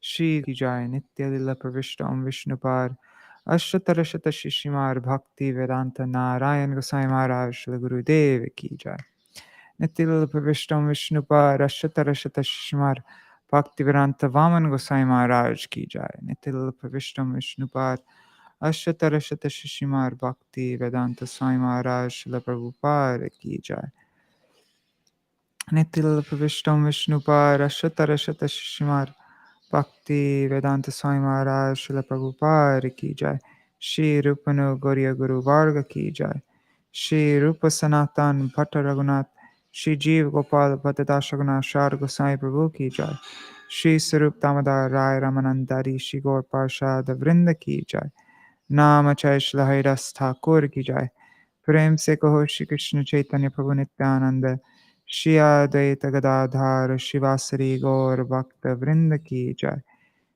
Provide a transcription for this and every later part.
Śrī ki jai, Nitya Lila Pravishta Om Vishnupad, Ashtatarashata Shishimar Bhakti Vedanta Narayan Gosai Maharaj Shri Gurudev ki jai. Nitya Lila Pravishta Om Vishnupad, Ashtatarashata Shishimar Bhakti Vedanta Vaman Gosai Maharaj ki jai. Nitya Lila Pravishta Om Vishnupad, Ashtatarashata Shishimar Bhakti Vedanta Swami Maharaj Shri Prabhupada ki jai. Nitya Pravishtam Vishnupad Ashatarashata Shishimar Bhakti Vedanta Swami Maharaj Srila Prabhupada ki jai. Shri Rupanu Gauriya Guru Varga ki jai. Shri Rupa Sanatan Bhatta Raghunath Shri Jīva Gopal Bhattadasaguna Shar Gosai Prabhu ki jai. Shri Sarup Damodar Rai Ramanandari Shri Gaur Parshad Vrinda ki jai. Namachay Shlahaidas Ṭhākura ki jai. प्रेम से कहो श्री कृष्ण चैतन्य प्रभु नित्यानंद श्री अद्वैत गदाधर शिवासरी गौर भक्त वृंद की जय।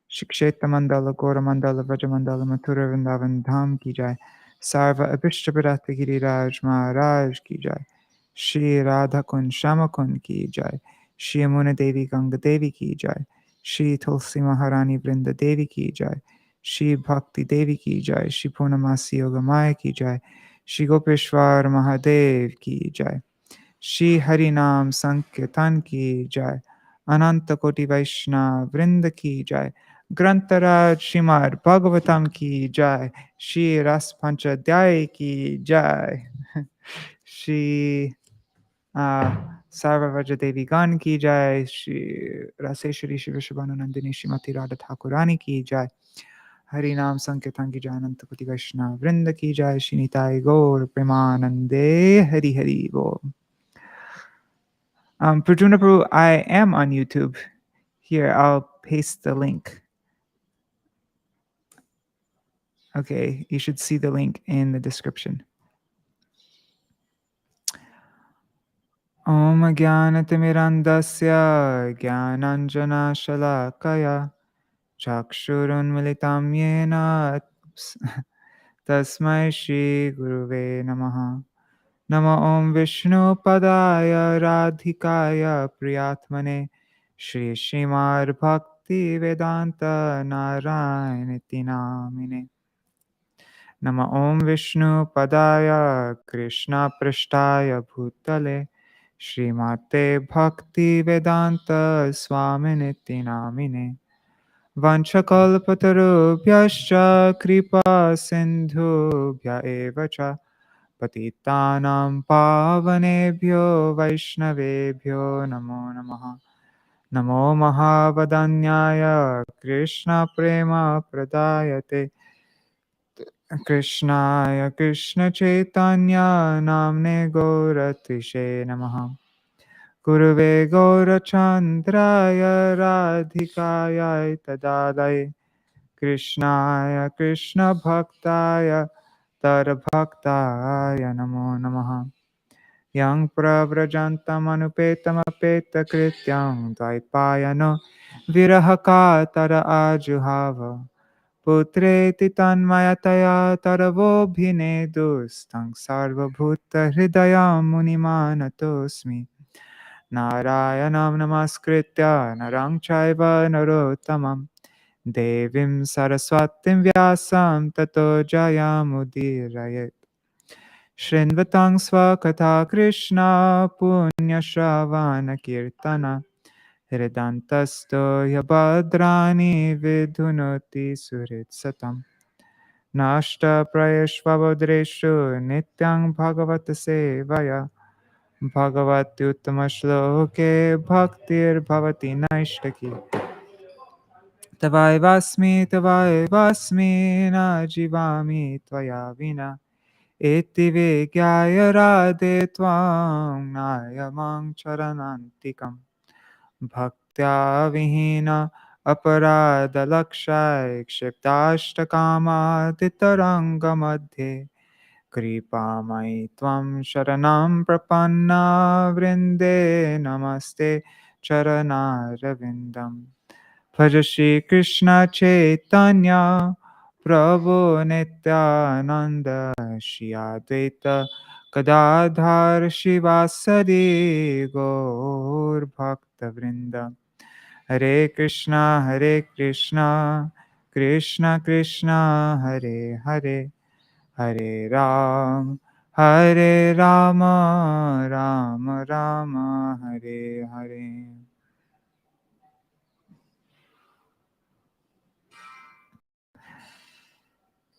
श्री क्षेत्र मंडल गौर मंडल व्रज मंडल मथुरा वृंदावन धाम की जय। सर्व अभिष्ट विरत गिरिराज महाराज की जय। श्री राधा कुंज श्याम कुंज की जय। श्री यमुना देवी गंगा देवी की जय। श्री तुलसी महारानी वृंद देवी की जय। श्री भक्ति देवी की जय। श्री पूर्णमासी योग माया की जय। श्री गोपेश्वर महादेव की जय। श्री हरि नाम संकीर्तन की जय। अनंत कोटि वैष्णव वृंद की जय। ग्रंथराज श्रीमद् भागवतम की जय। श्री रस पंचाध्याय की जय। श्री सर्वव्रज देवी गण की जय। श्री रसेश्वरी श्री विश्वानंदिनी श्रीमती राधा ठाकुरानी की जय। हरि नाम संकीर्तन की जय। अनंत कोटि वैष्णव वृंद की जय। श्री निताई गौर प्रेमानंदे हरि हरि बोल। Prajuna Prabhu, I am on YouTube. Here, I'll paste the link. Okay, you should see the link in the description. Om Jnanatimirandasya Jnananjana Shalakaya Chakshurun Militam Yena Tasmai Shri Guruve Namaha. Namo Om Vishnu Padaya Radhikaya Priyatmane Shri Srimad Bhakti Vedanta Narayana Namine. Namo Om Vishnu Padaya Krishna Prashtaya Bhutale Srimate Bhakti Vedanta Swāminiti Namine. Vanchakalpatarubhyascha kripa sindhubhya evacha Patitanam pavanebhyo vaishnavebhyo namo namaha. Namo mahavadanyaya Krishna prema pradayate Krishnaya Krishna chaitanya namne gauratishe namaha. Guruve gaurachandraya radhikaya tadadaya Krishnaya Krishna bhaktaya Tarbhaktaya namo namaha. Yang pravrajantam anupetam apeta krityam dvaipayano virahaka tara ajuhava putreti tanmayataya tarvobhine dustang sarvabhuta hridayam munimanatosmi. Narayanam namaskritya narang chaiva narottamam Devim Saraswatim Vyasam Tato Jayamudirayet. Shrinvatang Svakatha Krishna Punya Shravana Kirtana Hridantasto Yabhadrani Vidhunoti Surit Satam. Nashta Prayashvabodreshu Nityang Bhagavata Sevaya Bhagavati Uttama Bhaktir Bhavati Naishtaki. Tavai vasmi na jivami tvaya vina eti vigyaya radhe tvam nayamang charanantikam bhaktya vihina aparada lakshay kshiptashtakama titaranga madhe kripamai tvam sharanam prapanna vrinde namaste charanaravindam. Bhaja Shri Krishna Chaitanya Prabhu Nityananda Shri Advaita Gadadhar Shivasari Gaur Bhakta Vrinda Hare Krishna, Krishna Krishna, Hare Hare, Hare Rama, Rama Rama, Hare Hare.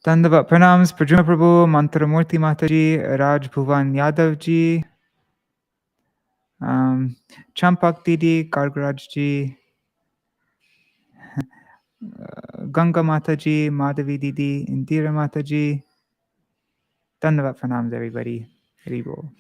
Dandavat pranams, Prajuma Prabhu, Mantramurti Mataji, Raj Bhuvan Yadav ji, Champak Didi, Gargaraj ji, Ganga Mataji, Madhavi Didi, Indira Mataji. Dandavat pranams, everybody. Hari Bol.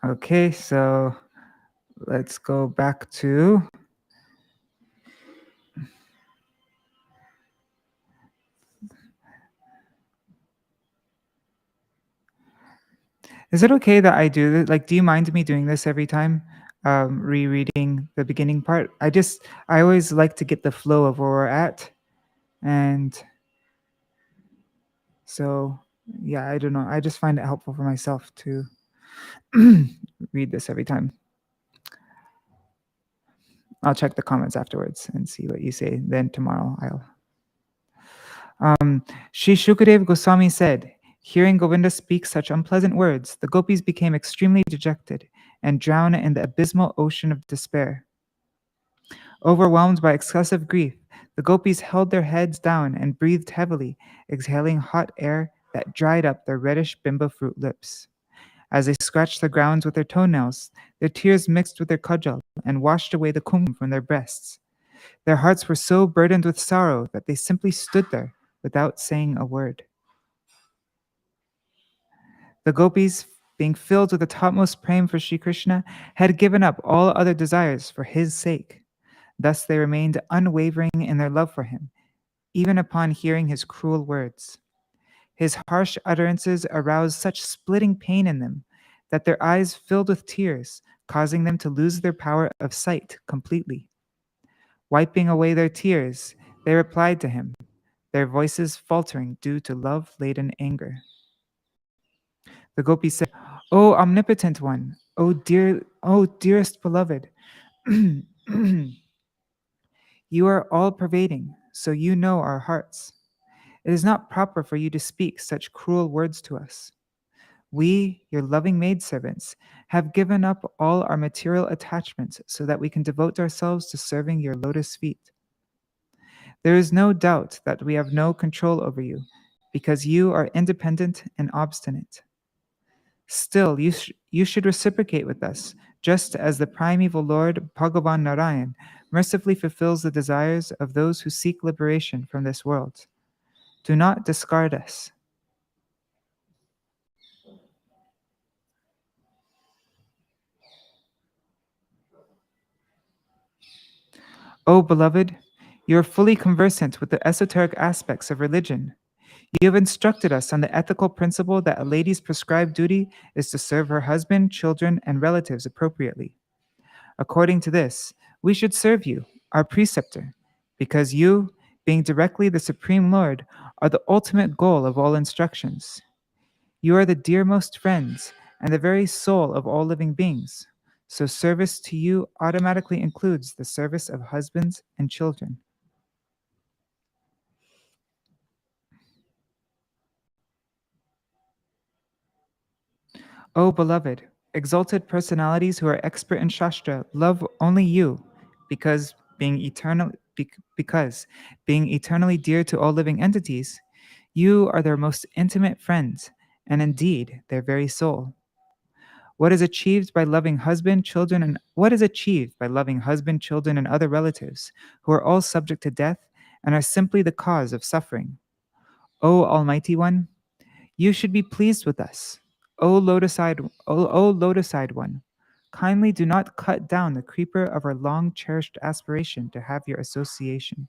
Okay, so let's go back to Is it okay that I do this? Like, do you mind me doing this every time? Rereading the beginning part? I always like to get the flow of where we're at. And so, yeah, I don't know. I just find it helpful for myself to read this every time. I'll check the comments afterwards and see what you say. Then tomorrow Śrī Shukadev Gosvāmī said, hearing Govinda speak such unpleasant words, the gopis became extremely dejected and drowned in the abysmal ocean of despair. Overwhelmed by excessive grief, the gopis held their heads down and breathed heavily, exhaling hot air that dried up their reddish bimba fruit lips. As they scratched the ground with their toenails, their tears mixed with their kajal and washed away the kumbh from their breasts. Their hearts were so burdened with sorrow that they simply stood there without saying a word. The gopis, being filled with the topmost prema for Śrī Kṛṣṇa, had given up all other desires for his sake. Thus they remained unwavering in their love for him, even upon hearing his cruel words. His harsh utterances aroused such splitting pain in them that their eyes filled with tears, causing them to lose their power of sight completely. Wiping away their tears, they replied to him, their voices faltering due to love-laden anger. The gopis said, "O omnipotent one, O dearest beloved, you are all-pervading, so you know our hearts. It is not proper for you to speak such cruel words to us. We, your loving maidservants, have given up all our material attachments so that we can devote ourselves to serving your lotus feet. There is no doubt that we have no control over you, because you are independent and obstinate. Still, you should reciprocate with us, just as the primeval Lord Bhagavan Narayan mercifully fulfills the desires of those who seek liberation from this world. Do not discard us." O beloved, you are fully conversant with the esoteric aspects of religion. You have instructed us on the ethical principle that a lady's prescribed duty is to serve her husband, children, and relatives appropriately. According to this, we should serve you, our preceptor, because you, being directly the Supreme Lord, are the ultimate goal of all instructions. You are the dearmost friends and the very soul of all living beings. So service to you automatically includes the service of husbands and children. O beloved, exalted personalities who are expert in Shastra love only you because being eternally dear to all living entities, you are their most intimate friends and indeed their very soul. What is achieved by loving husband, children, and other relatives who are all subject to death and are simply the cause of suffering? O Almighty One, you should be pleased with us. O lotus-eyed one, kindly do not cut down the creeper of our long-cherished aspiration to have your association.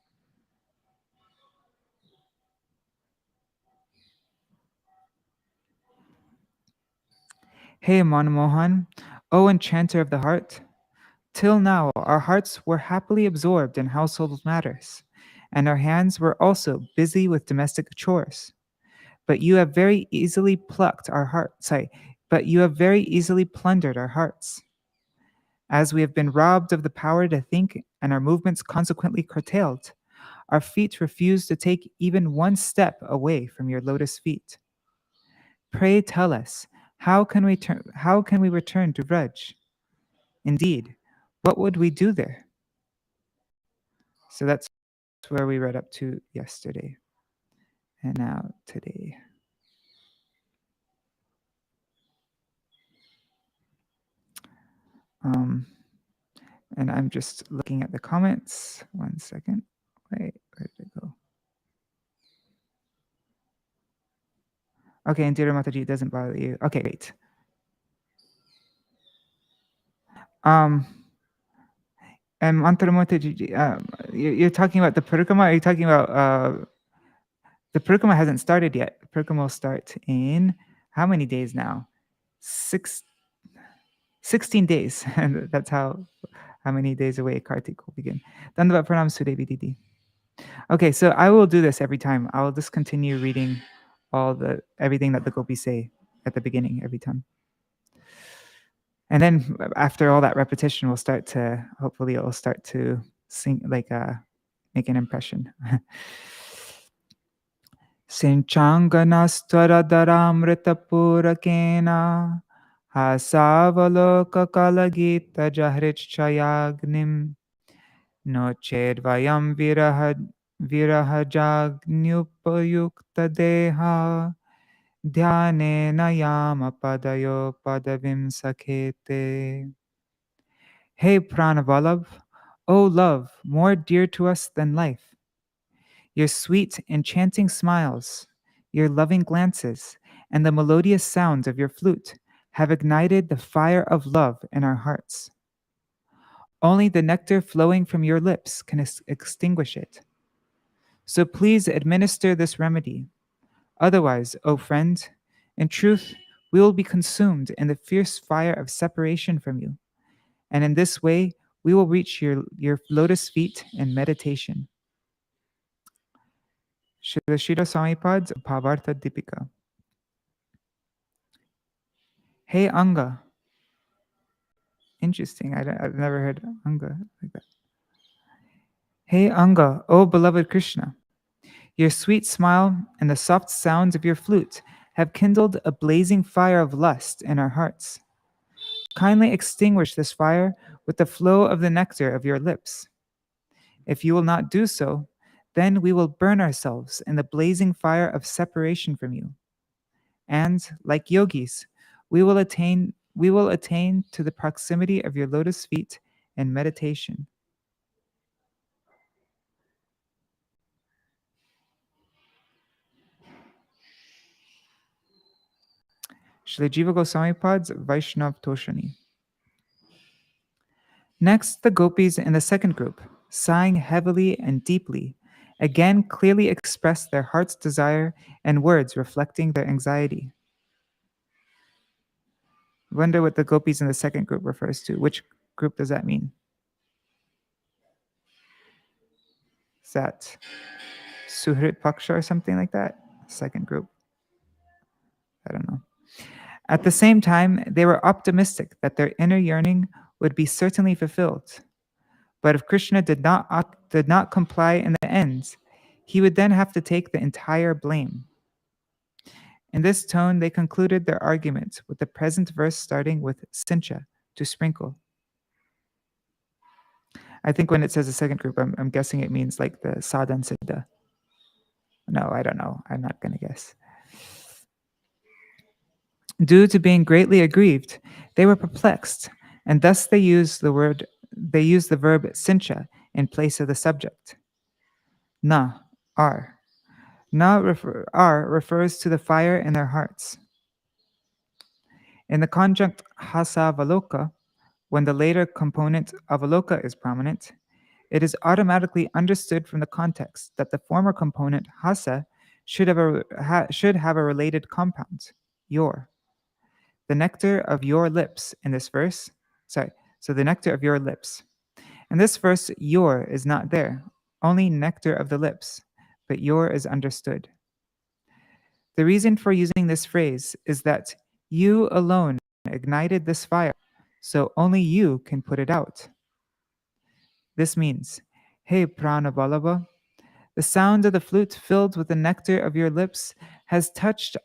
Hey Manmohan, O enchanter of the heart, till now our hearts were happily absorbed in household matters, and our hands were also busy with domestic chores. But you have very easily plucked our hearts. But you have very easily plundered our hearts. As we have been robbed of the power to think and our movements consequently curtailed, our feet refuse to take even one step away from your lotus feet. Pray tell us, how can we return to Vraj? Indeed, what would we do there? So that's where we read up to yesterday. And now today. And I'm just looking at the comments. 1 second. Wait, where did it go? Okay, and Dear Mataji, it doesn't bother you. Okay, great. And Mantra Mataji, you're talking about the Parikrama? Are you talking about the Parikrama hasn't started yet. The Parikrama will start in how many days now? 16 days. And that's how many days away Kartik will begin. Dandavat Pranam Sudevi Didi. Okay, so I will do this every time. I will just continue reading everything that the Gopis say at the beginning every time. And then after all that repetition, hopefully it will start to sing, make an impression. Sinchanganastaradharamritapurakena hasavaloka kalagita jahrichayagnim no chedvayam virahajagnyupayukta deha dhyanena yama padayo padavim sakhete. Hey Pranavalabh, O love, more dear to us than life, your sweet, enchanting smiles, your loving glances, and the melodious sounds of your flute have ignited the fire of love in our hearts. Only the nectar flowing from your lips can extinguish it. So please administer this remedy. Otherwise, O friend, in truth, we will be consumed in the fierce fire of separation from you. And in this way, we will reach your lotus feet in meditation. Śrīla Swāmī Bhavartha Dipika. Hey Anga. Interesting. I've never heard Anga like that. Hey Anga, O beloved Krishna. Your sweet smile and the soft sounds of your flute have kindled a blazing fire of lust in our hearts. Kindly extinguish this fire with the flow of the nectar of your lips. If you will not do so, then we will burn ourselves in the blazing fire of separation from you. And, like yogis, we will attain to the proximity of your lotus feet in meditation. Śrīla Jīva Gosvāmī Pad's Vaishnav Toshani. Next, the gopis in the second group, sighing heavily and deeply, again clearly expressed their heart's desire in words reflecting their anxiety. Wonder what the gopis in the second group refers to. Which group does that mean? Is that Suhrit Paksha or something like that? Second group. I don't know. At the same time, they were optimistic that their inner yearning would be certainly fulfilled. But if Krishna did not comply in the end, he would then have to take the entire blame. In this tone, they concluded their argument with the present verse starting with sincha, to sprinkle. I think when it says the second group, I'm guessing it means like the sadhan siddha. No, I don't know. I'm not going to guess. Due to being greatly aggrieved, they were perplexed, and thus they used the verb sincha in place of the subject. Na, ar. Ar refers to the fire in their hearts. In the conjunct hasa valoka, when the later component avaloka is prominent, it is automatically understood from the context that the former component hasa should have a related compound, your. The nectar of your lips in this verse, so the nectar of your lips. In this verse, your is not there. only nectar of the lips, but your is understood. The reason for using this phrase is that you alone ignited this fire, so only you can put it out. This means, hey Prana Vallabha, the sound of the flute filled with the nectar of your lips has touched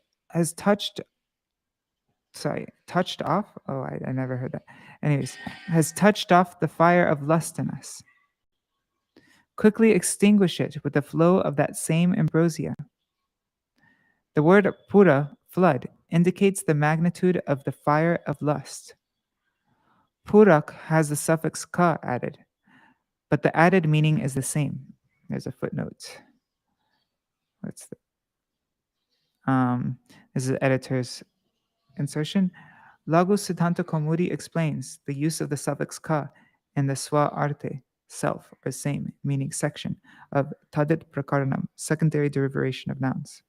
off. Oh, I never heard that. Anyways, has touched off the fire of lust in us. Quickly extinguish it with the flow of that same ambrosia. The word pura, flood, indicates the magnitude of the fire of lust. Purak has the suffix ka added, but the added meaning is the same. There's a footnote. This is the editor's insertion. Lagu Siddhanta Kaumudi explains the use of the suffix ka in the swa arte, self or same, meaning section, of tadit prakaranam, secondary derivative of nouns.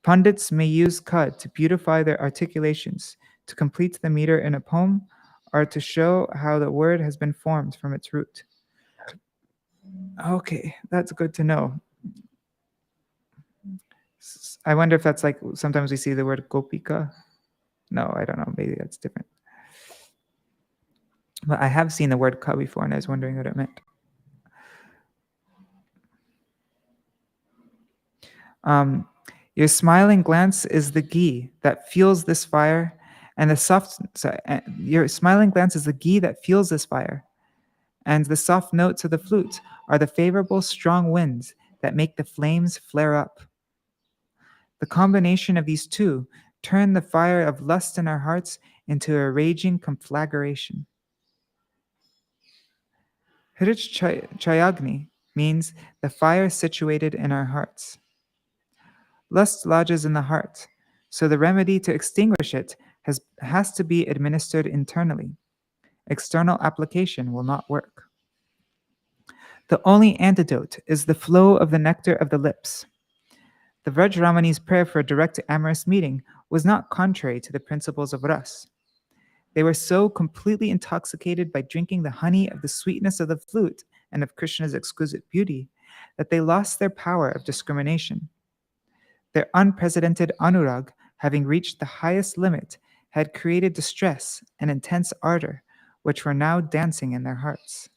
Pandits may use ka to beautify their articulations, to complete the meter in a poem, or to show how the word has been formed from its root. Okay, that's good to know. I wonder if that's like sometimes we see the word gopika. No, I don't know. Maybe that's different. But I have seen the word ka before, and I was wondering what it meant. Your smiling glance is the ghee that fuels this fire, and your smiling glance is the ghee that fuels this fire, and the soft notes of the flute are the favorable strong winds that make the flames flare up. The combination of these two turn the fire of lust in our hearts into a raging conflagration. Hrich Chayagni means the fire situated in our hearts. Lust lodges in the heart, so the remedy to extinguish it has to be administered internally. External application will not work. The only antidote is the flow of the nectar of the lips. The Vrajramani's prayer for a direct amorous meeting was not contrary to the principles of Ras. They were so completely intoxicated by drinking the honey of the sweetness of the flute and of Krishna's exquisite beauty that they lost their power of discrimination. Their unprecedented anurag, having reached the highest limit, had created distress and intense ardor, which were now dancing in their hearts.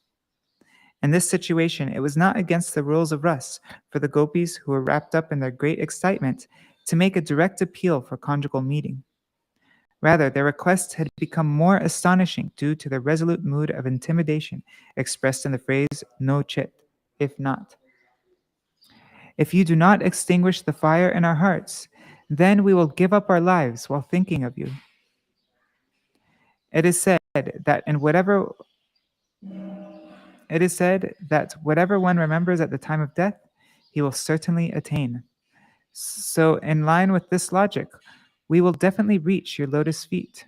In this situation, it was not against the rules of Ras for the gopis who were wrapped up in their great excitement to make a direct appeal for conjugal meeting. Rather, their request had become more astonishing due to the resolute mood of intimidation expressed in the phrase no chit, if not. If you do not extinguish the fire in our hearts, then we will give up our lives while thinking of you. It is said that whatever one remembers at the time of death, he will certainly attain. So, in line with this logic, we will definitely reach your lotus feet.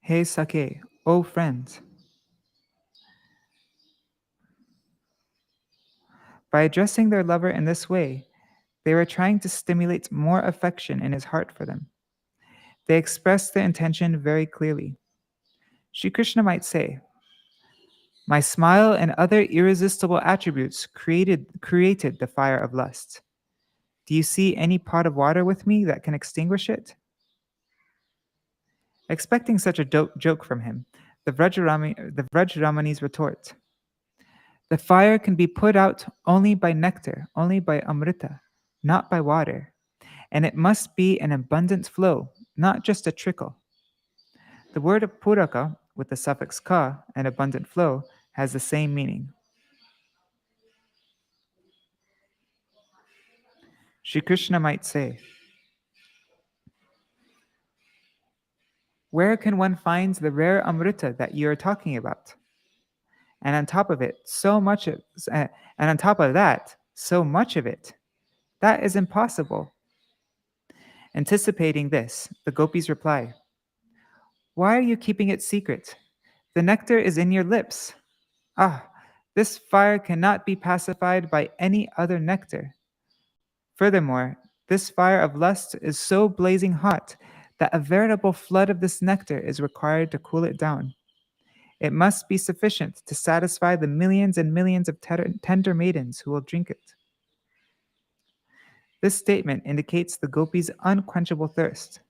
Hey Sake, O friend. By addressing their lover in this way, they were trying to stimulate more affection in his heart for them. They expressed their intention very clearly. Śrī Kṛṣṇa might say, my smile and other irresistible attributes created the fire of lust. Do you see any pot of water with me that can extinguish it? Expecting such a joke from him, the Vrajramani's retort, the fire can be put out only by nectar, only by amrita, not by water, and it must be an abundant flow, not just a trickle. The word puraka, with the suffix ka, an abundant flow, has the same meaning. Śrī Kṛṣṇa might say, where can one find the rare amrita that you are talking about? And on top of that, so much of it. That is impossible. Anticipating this, the gopis reply, why are you keeping it secret? The nectar is in your lips. This fire cannot be pacified by any other nectar. Furthermore, this fire of lust is so blazing hot that a veritable flood of this nectar is required to cool it down. It must be sufficient to satisfy the millions and millions of tender maidens who will drink it. This statement indicates the gopis' unquenchable thirst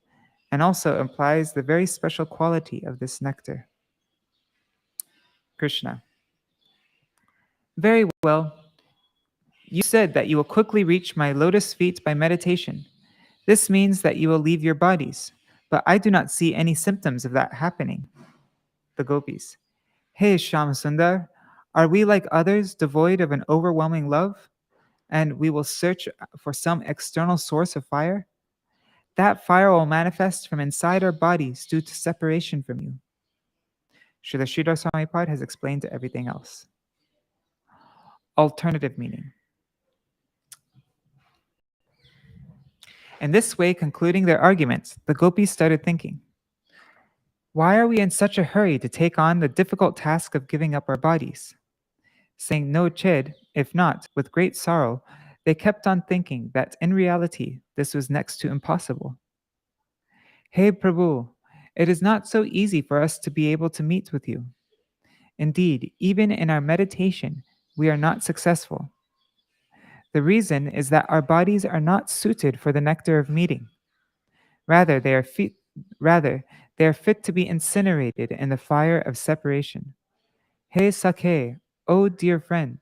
and also implies the very special quality of this nectar. Krishna. Very well. You said that you will quickly reach my lotus feet by meditation. This means that you will leave your bodies, but I do not see any symptoms of that happening. The gopis. Hey, Shyam-sundar, are we like others devoid of an overwhelming love? And we will search for some external source of fire? That fire will manifest from inside our bodies due to separation from you. Srila Śrīdhara Swāmī has explained everything else. Alternative meaning. In this way, concluding their arguments, the gopis started thinking, why are we in such a hurry to take on the difficult task of giving up our bodies? Saying no chid, if not, with great sorrow, they kept on thinking that in reality, this was next to impossible. Hey Prabhu, it is not so easy for us to be able to meet with you. Indeed, even in our meditation, we are not successful. The reason is that our bodies are not suited for the nectar of meeting. Rather, they are fit to be incinerated in the fire of separation. Hey Sakhe, oh dear friend,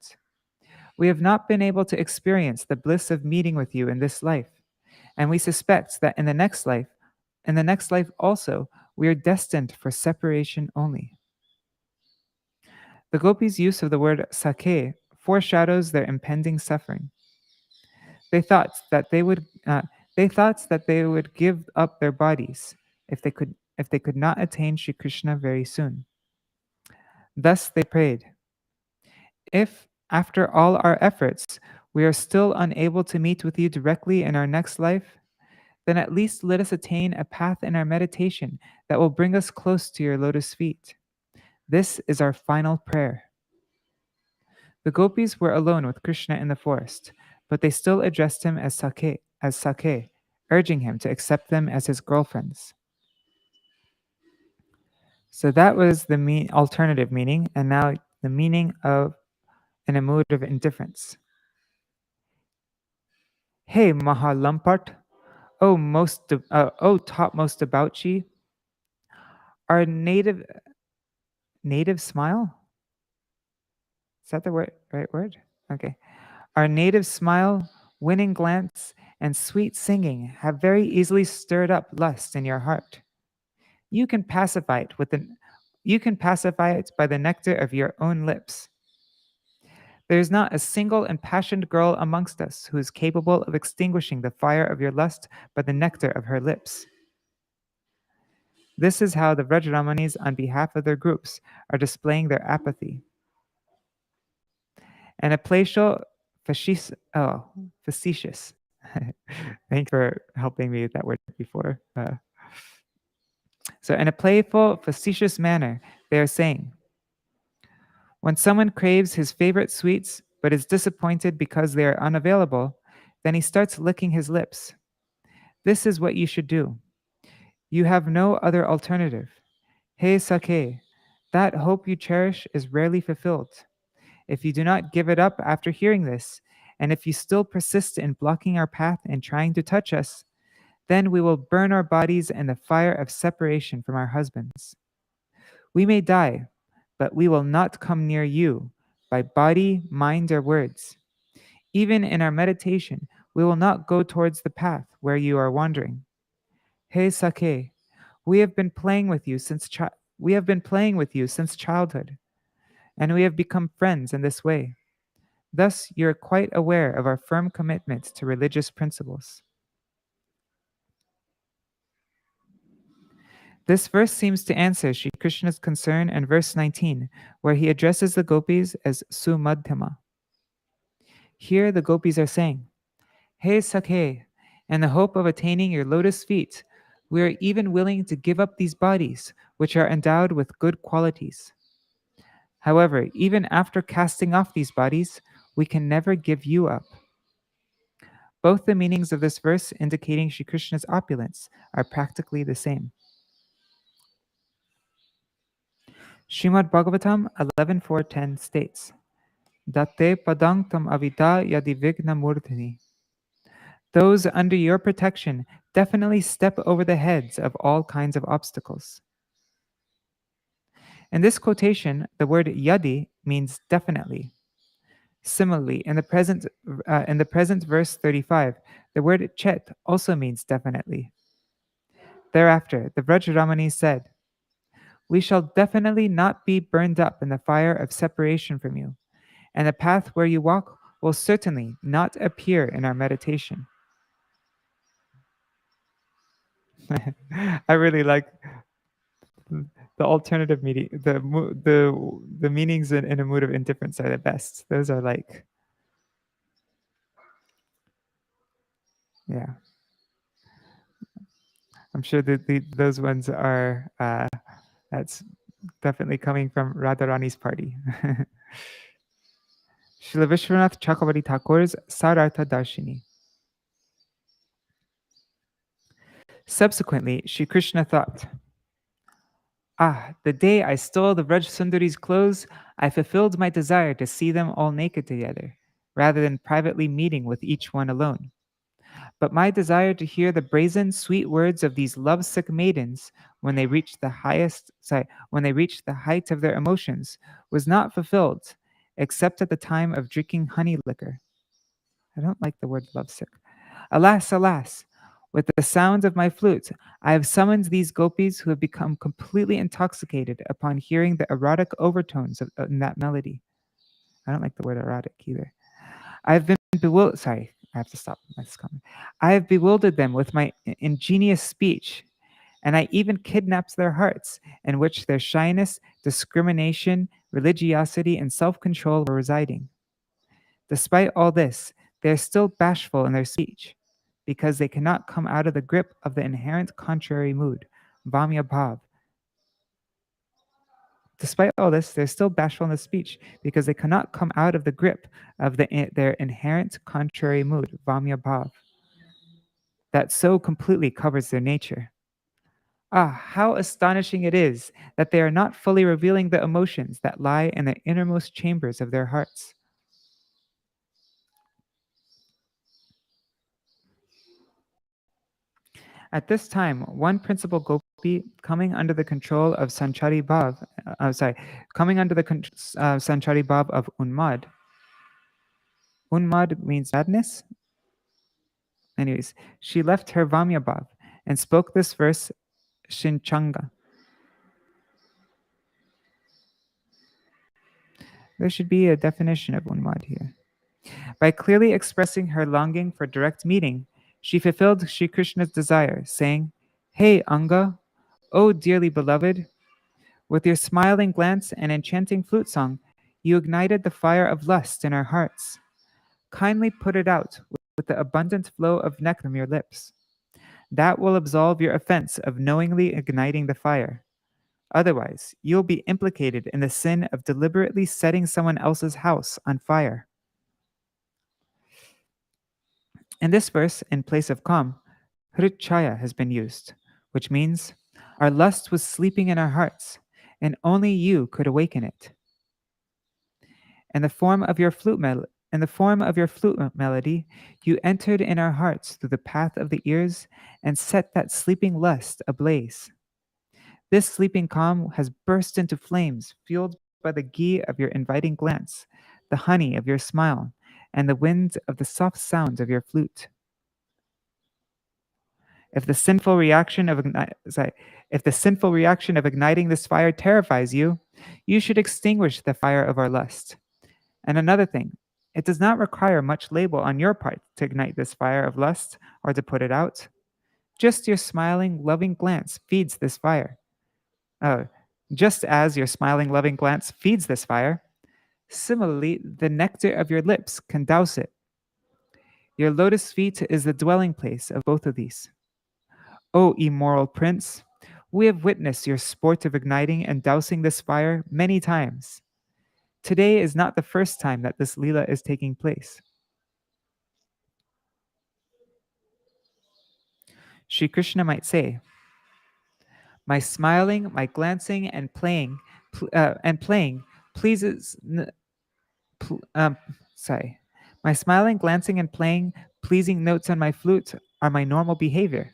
we have not been able to experience the bliss of meeting with you in this life, and we suspect that in the next life also, we are destined for separation only. The gopis' use of the word sakhe foreshadows their impending suffering. They thought that they would give up their bodies if they could not attain Śrī Kṛṣṇa very soon. Thus they prayed, if after all our efforts we are still unable to meet with you directly in our next life, then at least let us attain a path in our meditation that will bring us close to your lotus feet. This is our final prayer. The gopis were alone with Krishna in the forest, but they still addressed him as Sakhe, urging him to accept them as his girlfriends. So that was the alternative meaning, and now the meaning of in a mood of indifference. Hey Mahalampart, topmost debauchee, our native smile? Is that the right word? Okay. Our native smile, winning glance, and sweet singing have very easily stirred up lust in your heart. You can pacify it by the nectar of your own lips. There is not a single impassioned girl amongst us who is capable of extinguishing the fire of your lust by the nectar of her lips. This is how the Vrajramanis, on behalf of their groups, are displaying their apathy. And a playful, facetious. Thanks for helping me with that word before. So in a playful, facetious manner, they are saying, when someone craves his favorite sweets but is disappointed because they are unavailable, then he starts licking his lips. This is what you should do. You have no other alternative. Hey Sakhe, that hope you cherish is rarely fulfilled. If you do not give it up after hearing this, and if you still persist in blocking our path and trying to touch us, then we will burn our bodies in the fire of separation from our husbands. We may die, but we will not come near you by body, mind, or words. Even in our meditation, we will not go towards the path where you are wandering. Hey Sakhe, we have been playing with you since childhood, and we have become friends in this way. Thus, you are quite aware of our firm commitment to religious principles. This verse seems to answer Śrī Kṛṣṇa's concern in verse 19, where he addresses the gopis as Sumadhyama. Here the gopis are saying, Hey Sakhe, in the hope of attaining your lotus feet, we are even willing to give up these bodies, which are endowed with good qualities. However, even after casting off these bodies, we can never give you up. Both the meanings of this verse indicating Śrī Kṛṣṇa's opulence are practically the same. Srimad Bhagavatam 11.4.10 states, Datte padang tam avita yadi vigna murtini. Those under your protection definitely step over the heads of all kinds of obstacles. In this quotation, the word yadi means definitely. Similarly, in the present verse 35, the word chet also means definitely. Thereafter, the Vrajramani said, "We shall definitely not be burned up in the fire of separation from you, and the path where you walk will certainly not appear in our meditation." I really like the alternative meaning, the meanings in a mood of indifference are the best. Those are like, yeah. I'm sure that those ones are that's definitely coming from Radharani's party. Srila Viśvanātha Chakravartī Thakur's Sarartha Darshini. Subsequently, Śrī Kṛṣṇa thought, the day I stole the Vraj Sundari's clothes, I fulfilled my desire to see them all naked together, rather than privately meeting with each one alone. But my desire to hear the brazen, sweet words of these lovesick maidens when they reached the height of their emotions was not fulfilled, except at the time of drinking honey liquor. I don't like the word lovesick. Alas, alas! With the sounds of my flute, I have summoned these gopis who have become completely intoxicated upon hearing the erotic overtones in that melody. I don't like the word erotic either. I have been bewildered. Sorry, I have to stop this comment. I have bewildered them with my ingenious speech, and I even kidnapped their hearts, in which their shyness, discrimination, religiosity, and self-control were residing. Despite all this, they are still bashful in their speech, because they cannot come out of the grip of the inherent contrary mood, vamya bhav. Despite all this, they're still bashful in the speech because they cannot come out of the grip of their inherent contrary mood, vamya bhav, that so completely covers their nature. How astonishing it is that they are not fully revealing the emotions that lie in the innermost chambers of their hearts. At this time, one principal gopi coming under the control of Sanchari Bhav, Sanchari Bhav of Unmad. Unmad means madness. Anyways, she left her Vamya Bhav and spoke this verse, Shinchanga. There should be a definition of Unmad here. By clearly expressing her longing for direct meeting, she fulfilled Śrī Kṛṣṇa's desire, saying, "Hey, Anga, O dearly beloved, with your smiling glance and enchanting flute song, you ignited the fire of lust in our hearts. Kindly put it out with the abundant flow of nectar from your lips. That will absolve your offense of knowingly igniting the fire. Otherwise, you'll be implicated in the sin of deliberately setting someone else's house on fire." In this verse, in place of kam, hritchaya has been used, which means our lust was sleeping in our hearts, and only you could awaken it. In the form of your flute melody, you entered in our hearts through the path of the ears and set that sleeping lust ablaze. This sleeping calm has burst into flames, fueled by the ghee of your inviting glance, the honey of your smile, and the wind of the soft sounds of your flute. If the sinful reaction of igniting this fire terrifies you, you should extinguish the fire of our lust. And another thing, it does not require much labor on your part to ignite this fire of lust or to put it out. Just your smiling, loving glance feeds this fire. Just as your smiling, loving glance feeds this fire, similarly, the nectar of your lips can douse it. Your lotus feet is the dwelling place of both of these. O immoral prince, we have witnessed your sport of igniting and dousing this fire many times. Today is not the first time that this Leela is taking place. Śrī Kṛṣṇa might say, "My smiling, my glancing, and playing and playing pleases. Sorry. My smiling, glancing, and playing pleasing notes on my flute are my normal behavior.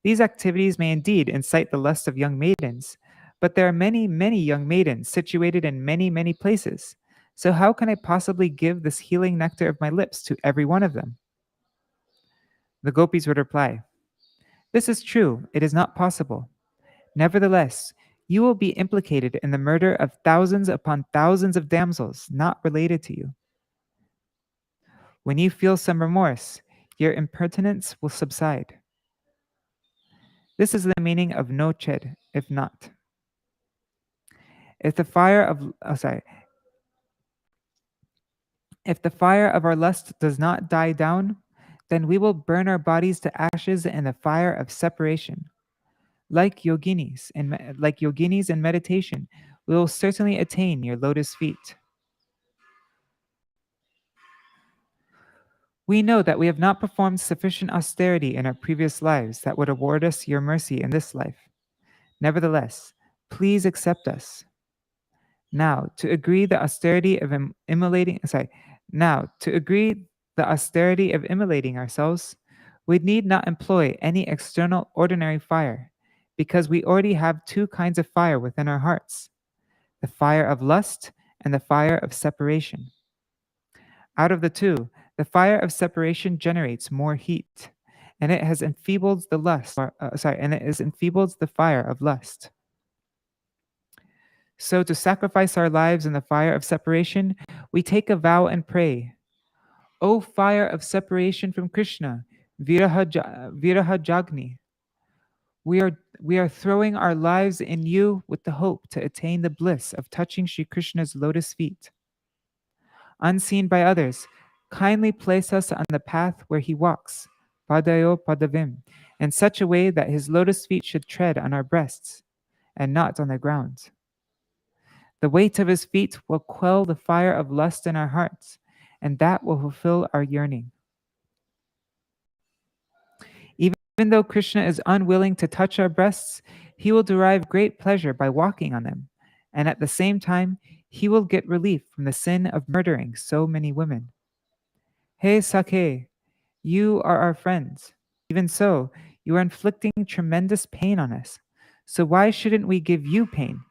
These activities may indeed incite the lust of young maidens, but there are many, many young maidens situated in many, many places. So how can I possibly give this healing nectar of my lips to every one of them? The gopis would reply, "This is true, it is not possible. Nevertheless, you will be implicated in the murder of thousands upon thousands of damsels not related to you. When you feel some remorse, your impertinence will subside. This is the meaning of no ched, if not. If the fire of if the fire of our lust does not die down, then we will burn our bodies to ashes in the fire of separation. Like yoginis in meditation, we will certainly attain your lotus feet. We know that we have not performed sufficient austerity in our previous lives that would award us your mercy in this life. Nevertheless, please accept us. Now, to agree the austerity of immolating ourselves, we need not employ any external ordinary fire, because we already have two kinds of fire within our hearts, the fire of lust and the fire of separation. Out of the two, the fire of separation generates more heat, and it has enfeebled the fire of lust. So to sacrifice our lives in the fire of separation, we take a vow and pray, O fire of separation from Krishna, Viraha Jagni, we are throwing our lives in you with the hope to attain the bliss of touching Śrī Kṛṣṇa's lotus feet. Unseen by others, kindly place us on the path where he walks, Padayo Padavim, in such a way that his lotus feet should tread on our breasts and not on the ground. The weight of his feet will quell the fire of lust in our hearts, and that will fulfill our yearning. Even though Krishna is unwilling to touch our breasts, he will derive great pleasure by walking on them, and at the same time, he will get relief from the sin of murdering so many women. Hey Sakhe, you are our friends. Even so, you are inflicting tremendous pain on us. So why shouldn't we give you pain?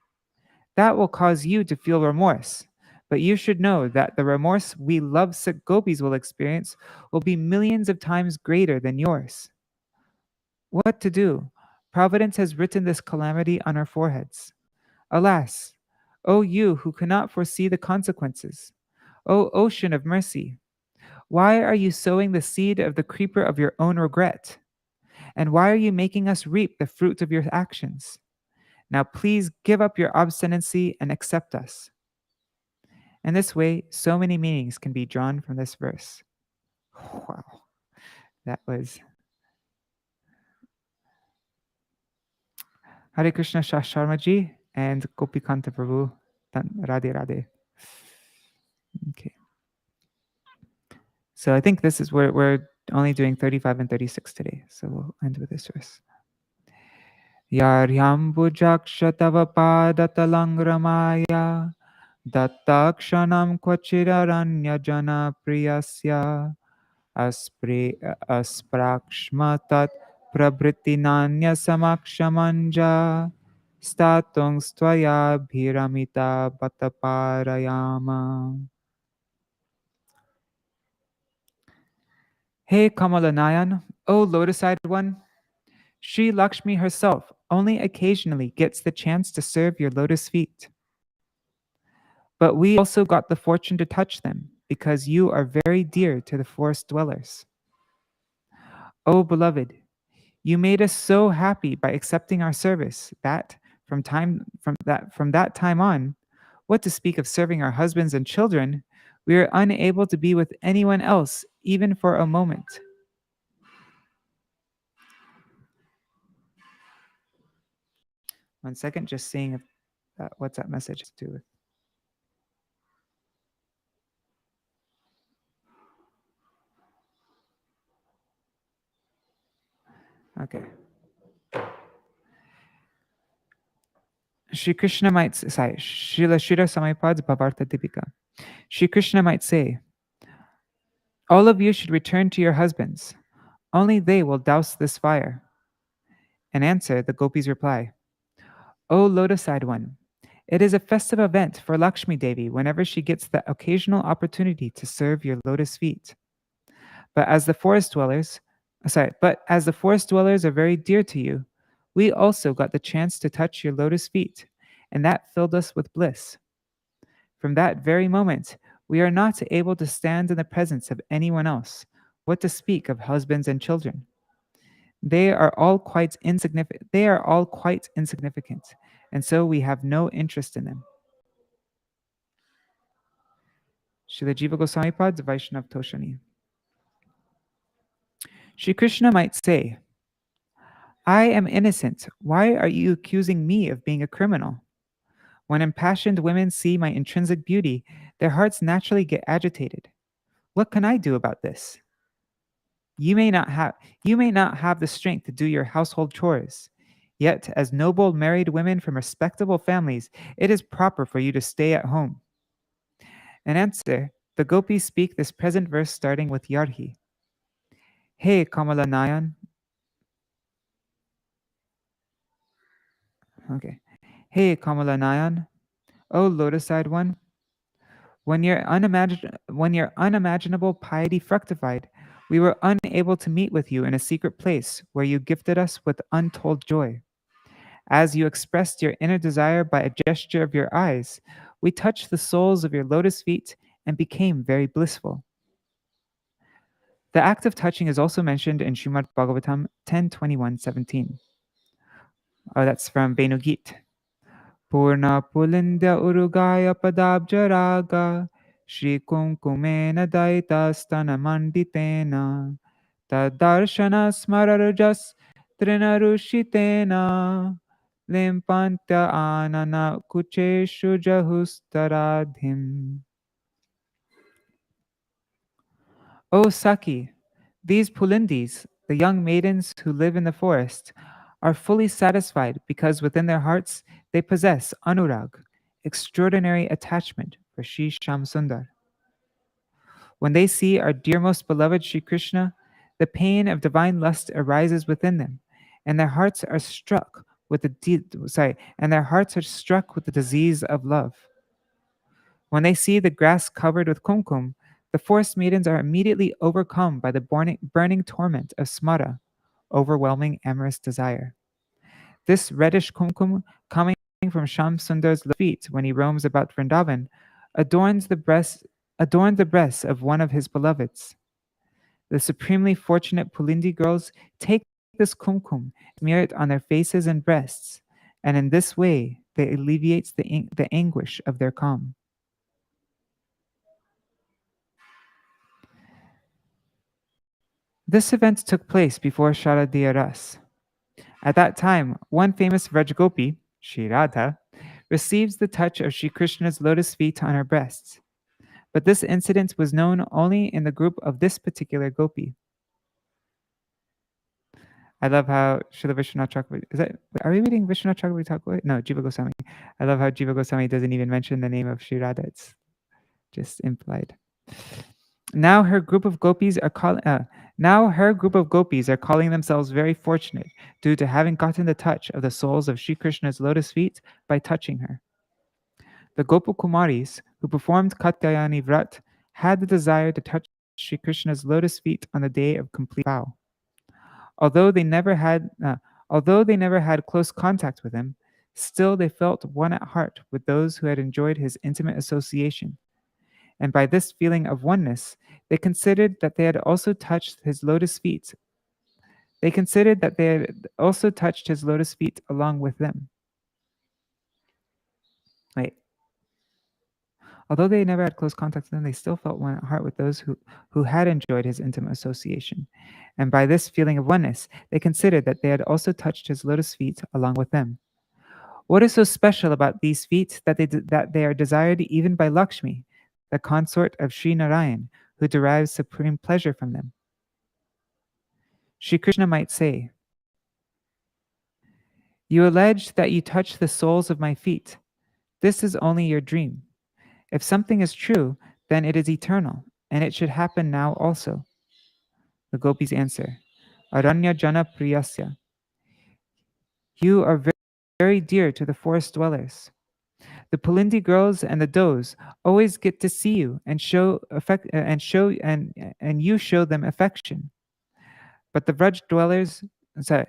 That will cause you to feel remorse. But you should know that the remorse we lovesick gopis will experience will be millions of times greater than yours. What to do? Providence has written this calamity on our foreheads. Alas, O you who cannot foresee the consequences, O ocean of mercy, why are you sowing the seed of the creeper of your own regret? And why are you making us reap the fruit of your actions? Now please give up your obstinacy and accept us. In this way, so many meanings can be drawn from this verse. Wow, that was Hare Krishna Shah Sharmaji and Gopikanta Prabhu. Radhe Radhe. Okay. So I think this is where we're only doing 35 and 36 today. So we'll end with this verse. Yaryambujaksha tava padatаланграмaya dattakshanam kvachiraranya jana priyasya asprakshmatat prabhritinanya samakshamanja statung stvaya bhiramita bataparayama. Hey Kamalanayan, O lotus-eyed one, Sri Lakshmi herself only occasionally gets the chance to serve your lotus feet. But we also got the fortune to touch them because you are very dear to the forest dwellers. O beloved, you made us so happy by accepting our service that from that time on, what to speak of serving our husbands and children, we are unable to be with anyone else even for a moment. One second, just seeing if what's that message to do with. Okay. Śrī Kṛṣṇa might say, Śrīla Śrīdhara Samaipada Bhavarta Dipika. Śrī Kṛṣṇa might say, all of you should return to your husbands. Only they will douse this fire. In answer, the gopis reply, O lotus-eyed one, it is a festive event for Lakshmi Devi whenever she gets the occasional opportunity to serve your lotus feet. But as the forest dwellers are very dear to you, we also got the chance to touch your lotus feet, and that filled us with bliss. From that very moment, we are not able to stand in the presence of anyone else, what to speak of husbands and children. They are all quite insignificant, and so we have no interest in them. Srila Jīva Gosvāmī Pad Vaishnav Toshani. Śrī Kṛṣṇa might say, I am innocent. Why are you accusing me of being a criminal? When impassioned women see my intrinsic beauty, their hearts naturally get agitated. What can I do about this? You may not have the strength to do your household chores. Yet, as noble married women from respectable families, it is proper for you to stay at home. In answer, the gopis speak this present verse starting with Yarhi. Hey Kamala Nayan. Okay. Hey Kamala Nayan, O lotus-eyed one. When your unimaginable piety fructified, we were unable to meet with you in a secret place where you gifted us with untold joy. As you expressed your inner desire by a gesture of your eyes, we touched the soles of your lotus feet and became very blissful. The act of touching is also mentioned in Srimad Bhagavatam 10:21-17. Oh, that's from Venugit. Purna Pulindya Urugaya Padabjaraga Shri Kumkumena Daita Stana Manditena Tadarshana Smararujas Trinarushitena Limpantya Anana Kucheshu Jahustaradhim. O Saki, these Pulindis, the young maidens who live in the forest, are fully satisfied because within their hearts they possess anurag, extraordinary attachment for Shri Shyam Sundar. When they see our dear most beloved Śrī Kṛṣṇa, the pain of divine lust arises within them, and their hearts are struck with the disease of love. When they see the grass covered with kumkum, the forest maidens are immediately overcome by the burning torment of smara, overwhelming amorous desire. This reddish kumkum, coming from Shyam Sundar's feet when he roams about Vrindavan, adorned the breasts of one of his beloveds. The supremely fortunate Pulindi girls take this kumkum, smear it on their faces and breasts, and in this way they alleviate the anguish of their calm. This event took place before Sharadiya Ras. At that time, one famous Vraj-gopi, Shri Rātha, receives the touch of Śrī Kṛṣṇa's lotus feet on her breasts. But this incident was known only in the group of this particular gopi. I love how Srila Viśvanātha Chakravartī, are we reading Viśvanātha Chakravartī Ṭhākura? No, Jīva Gosvāmī. I love how Jīva Gosvāmī doesn't even mention the name of Shri Radha. It's just implied. Now her group of gopis are calling themselves very fortunate due to having gotten the touch of the soles of Śrī Kṛṣṇa's lotus feet by touching her. The Gopakumaris who performed Katyayani Vrat had the desire to touch Śrī Kṛṣṇa's lotus feet on the day of complete vow. Although they never had close contact with him, still they felt one at heart with those who had enjoyed his intimate association. And by this feeling of oneness, they considered that they had also touched his lotus feet. Along with them. Although they never had close contact with him, they still felt one at heart with those who had enjoyed his intimate association. And by this feeling of oneness, they considered that they had also touched his lotus feet along with them. What is so special about these feet that they are desired even by Lakshmi, the consort of Sri Narayan, who derives supreme pleasure from them? Śrī Kṛṣṇa might say, You allege that you touch the soles of my feet. This is only your dream. If something is true, then it is eternal, and it should happen now also. The gopis answer, Aranya Jana Priyasya. You are very, very dear to the forest dwellers. The Pulindi girls and the does always get to see you and you show them affection. But the Vraj dwellers, sorry,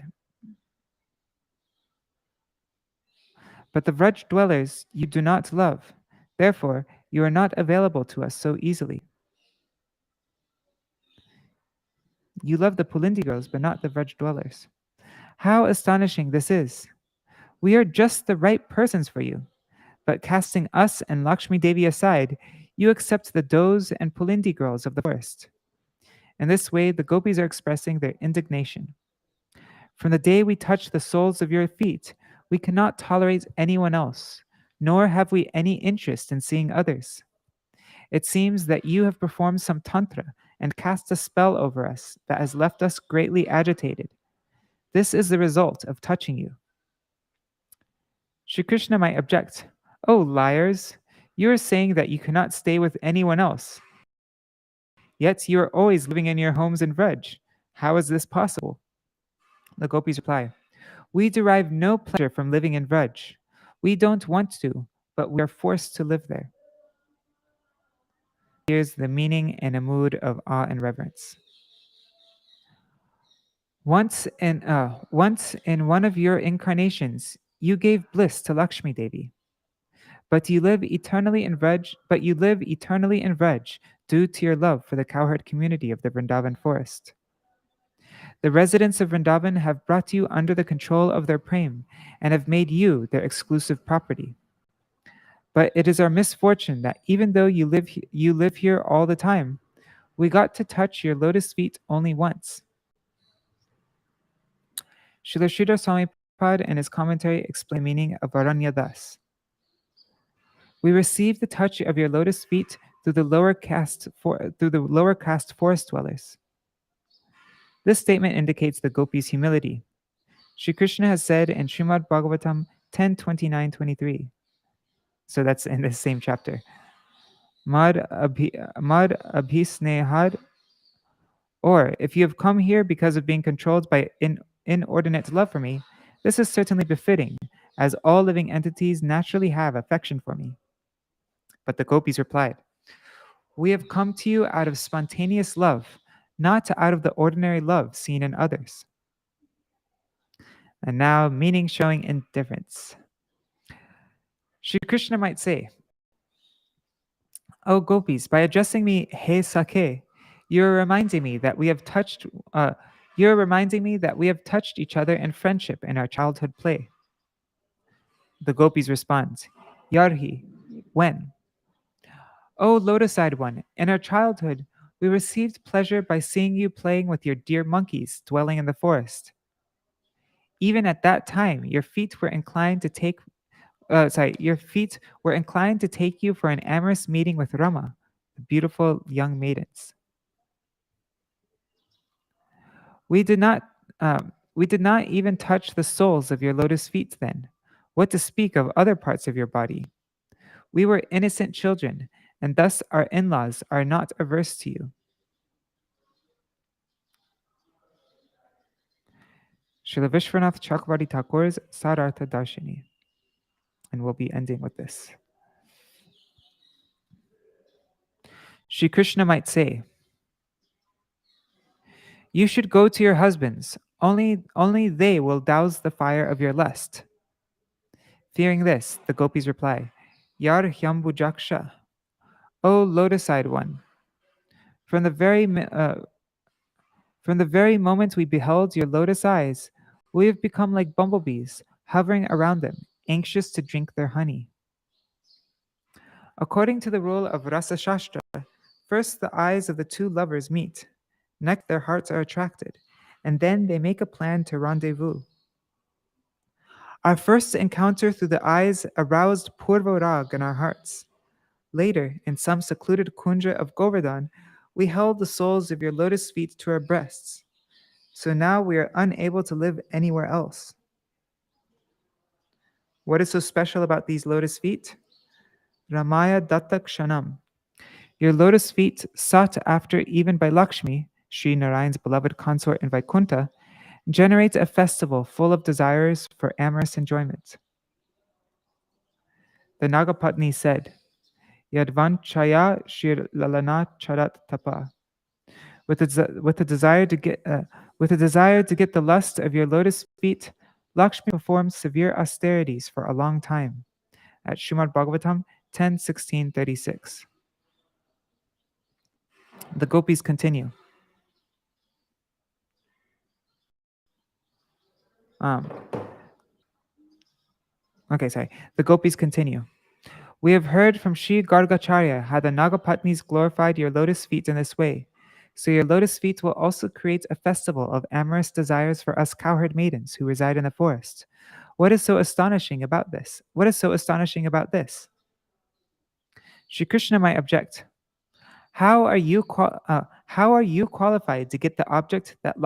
but the Vraj dwellers you do not love. Therefore, you are not available to us so easily. You love the Pulindi girls, but not the Vraj dwellers. How astonishing this is! We are just the right persons for you. But casting us and Lakshmi Devi aside, you accept the does and Pulindi girls of the forest. In this way, the gopis are expressing their indignation. From the day we touch the soles of your feet, we cannot tolerate anyone else, nor have we any interest in seeing others. It seems that you have performed some tantra and cast a spell over us that has left us greatly agitated. This is the result of touching you. Śrī Kṛṣṇa might object, Oh, liars! You are saying that you cannot stay with anyone else. Yet you are always living in your homes in Vraj. How is this possible? The gopis reply, We derive no pleasure from living in Vraj. We don't want to, but we are forced to live there. Here's the meaning in a mood of awe and reverence. Once in one of your incarnations, you gave bliss to Lakshmi Devi. But you live eternally in Vraj due to your love for the cowherd community of the Vrindavan forest. The residents of Vrindavan have brought you under the control of their prem and have made you their exclusive property. But it is our misfortune that even though you live here all the time, we got to touch your lotus feet only once. Srila Śrīdhara Swāmī Prabhupada in his commentary explained the meaning of Aranya thus. We receive the touch of your lotus feet through the lower caste forest dwellers. This statement indicates the gopis' humility. Śrī Kṛṣṇa has said in Srimad Bhagavatam 10:29-23. So that's in this same chapter. Mad abhisnehad, or if you have come here because of being controlled by inordinate love for me, this is certainly befitting, as all living entities naturally have affection for me. But the gopis replied, We have come to you out of spontaneous love, not out of the ordinary love seen in others. And now, meaning showing indifference. Śrī Kṛṣṇa might say, Oh gopis, by addressing me He Sakhe, you're reminding me that we have touched each other in friendship in our childhood play. The gopis respond, Yarhi, when? Oh lotus-eyed one, in our childhood, we received pleasure by seeing you playing with your dear monkeys dwelling in the forest. Even at that time, your feet were inclined to take you for an amorous meeting with Rama, the beautiful young maidens. We did not even touch the soles of your lotus feet then. What to speak of other parts of your body? We were innocent children, and thus our in-laws are not averse to you. Srila Viśvanātha Cakravartī Ṭhakur's Sarartha Darshini. And we'll be ending with this. Śrī Kṛṣṇa might say, You should go to your husbands. Only they will douse the fire of your lust. Fearing this, the gopis reply, Yar Hyambujaksha, O lotus-eyed one. From the very moment we beheld your lotus eyes, we have become like bumblebees, hovering around them, anxious to drink their honey. According to the rule of Rasa-shastra, first the eyes of the two lovers meet, next their hearts are attracted, and then they make a plan to rendezvous. Our first encounter through the eyes aroused purva rag in our hearts. Later, in some secluded kunja of Govardhan, we held the soles of your lotus feet to our breasts. So now we are unable to live anywhere else. What is so special about these lotus feet? Ramaya datta kshanam. Your lotus feet, sought after even by Lakshmi, Śrī Narayan's beloved consort in Vaikuntha, generates a festival full of desires for amorous enjoyment. The Nagapatni said, Yadvanchaya Śrīlalana charat tapa. With a desire to get the lust of your lotus feet, Lakshmi performs severe austerities for a long time. At Srimad Bhagavatam 10:16-36. The Gopis continue. The Gopis continue. We have heard from Sri Gargacharya how the Nagapatnis glorified your lotus feet in this way. So your lotus feet will also create a festival of amorous desires for us cowherd maidens who reside in the forest. What is so astonishing about this? Śrī Kṛṣṇa might object. How are you qualified to get the object that